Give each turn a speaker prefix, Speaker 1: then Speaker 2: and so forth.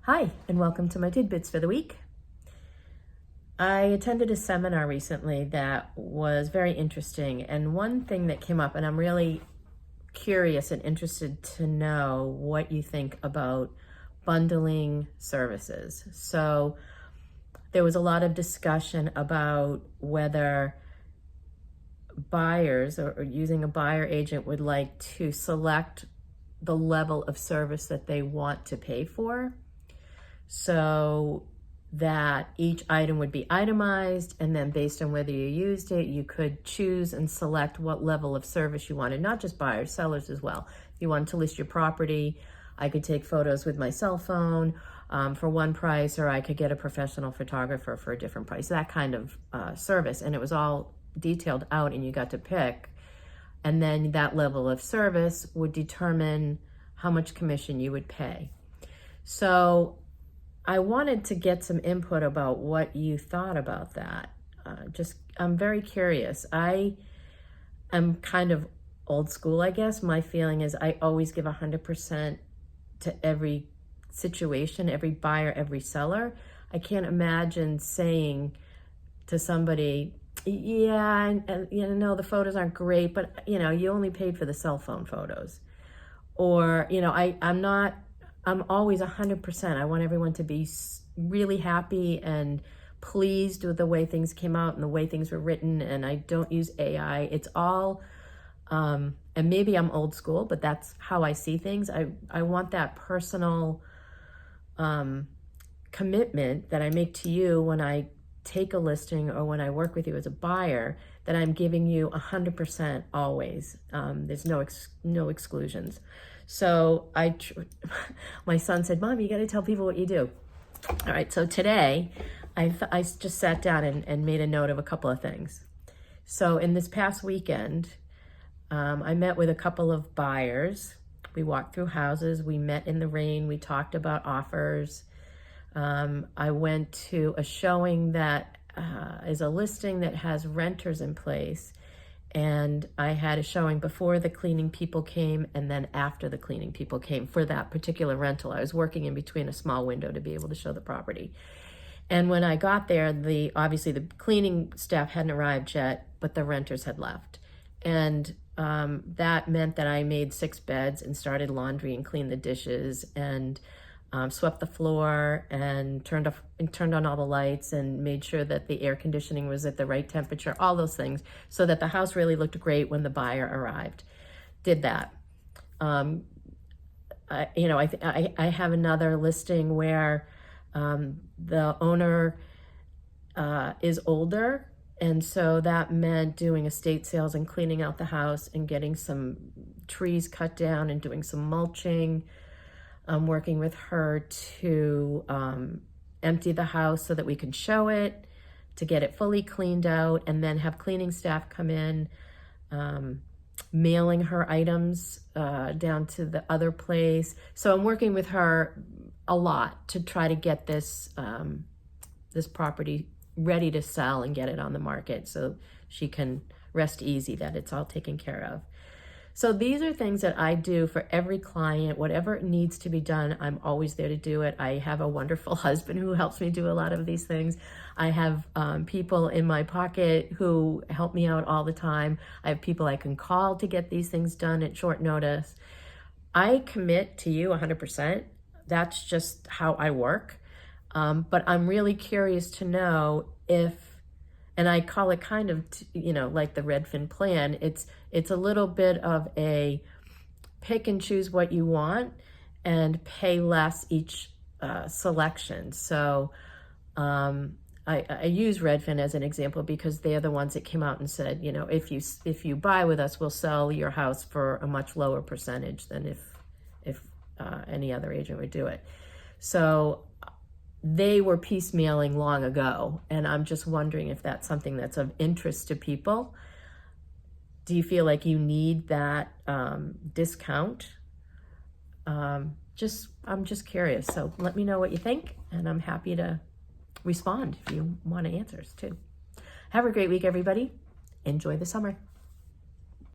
Speaker 1: Hi, and welcome to my Tidbits for the week. I attended a seminar recently that was very interesting, and one thing that came up, and I'm really curious and interested to know what you think about bundling services. So there was a lot of discussion about whether buyers or using a buyer agent would like to select the level of service that they want to pay for, so that each item would be itemized, and then based on whether you used it, you could choose and select what level of service you wanted, not just buyers, sellers as well. If you wanted to list your property, I could take photos with my cell phone for one price, or I could get a professional photographer for a different price, that kind of service. And it was all detailed out, and you got to pick. And then that level of service would determine how much commission you would pay. So I wanted to get some input about what you thought about that. I'm very curious. I am kind of old school, I guess. My feeling is I always give 100% to every situation, every buyer, every seller. I can't imagine saying to somebody, yeah, and the photos aren't great, but you only paid for the cell phone photos. Or, I'm always 100%. I want everyone to be really happy and pleased with the way things came out and the way things were written. And I don't use AI. It's all, and maybe I'm old school, but that's how I see things. I want that personal commitment that I make to you when I take a listing or when I work with you as a buyer, that I'm giving you 100% always. There's no exclusions. So my son said, Mom, you got to tell people what you do. All right, so today I just sat down and made a note of a couple of things. So in this past weekend, I met with a couple of buyers. We walked through houses, we met in the rain, we talked about offers. I went to a showing that is a listing that has renters in place. And I had a showing before the cleaning people came and then after the cleaning people came for that particular rental. I was working in between a small window to be able to show the property. And when I got there, obviously the cleaning staff hadn't arrived yet, but the renters had left. And that meant that I made 6 beds and started laundry and cleaned the dishes and swept the floor and turned on all the lights and made sure that the air conditioning was at the right temperature, all those things, so that the house really looked great when the buyer arrived. Did that. I have another listing where the owner is older, and so that meant doing estate sales and cleaning out the house and getting some trees cut down and doing some mulching. I'm working with her to empty the house so that we can show it, to get it fully cleaned out, and then have cleaning staff come in, mailing her items down to the other place. So I'm working with her a lot to try to get this property ready to sell and get it on the market so she can rest easy that it's all taken care of. So these are things that I do for every client. Whatever needs to be done, I'm always there to do it. I have a wonderful husband who helps me do a lot of these things. I have people in my pocket who help me out all the time. I have people I can call to get these things done at short notice. I commit to you 100%. That's just how I work. But I'm really curious to know and I call it kind of, like the Redfin plan. It's a little bit of a pick and choose what you want and pay less each selection. So I use Redfin as an example because they're the ones that came out and said, if you buy with us, we'll sell your house for a much lower percentage than if any other agent would do it. So they were piecemealing long ago, and I'm just wondering if that's something that's of interest to people. Do you feel like you need that discount? I'm just curious. So let me know what you think, and I'm happy to respond if you want answers too. Have a great week, everybody. Enjoy the summer.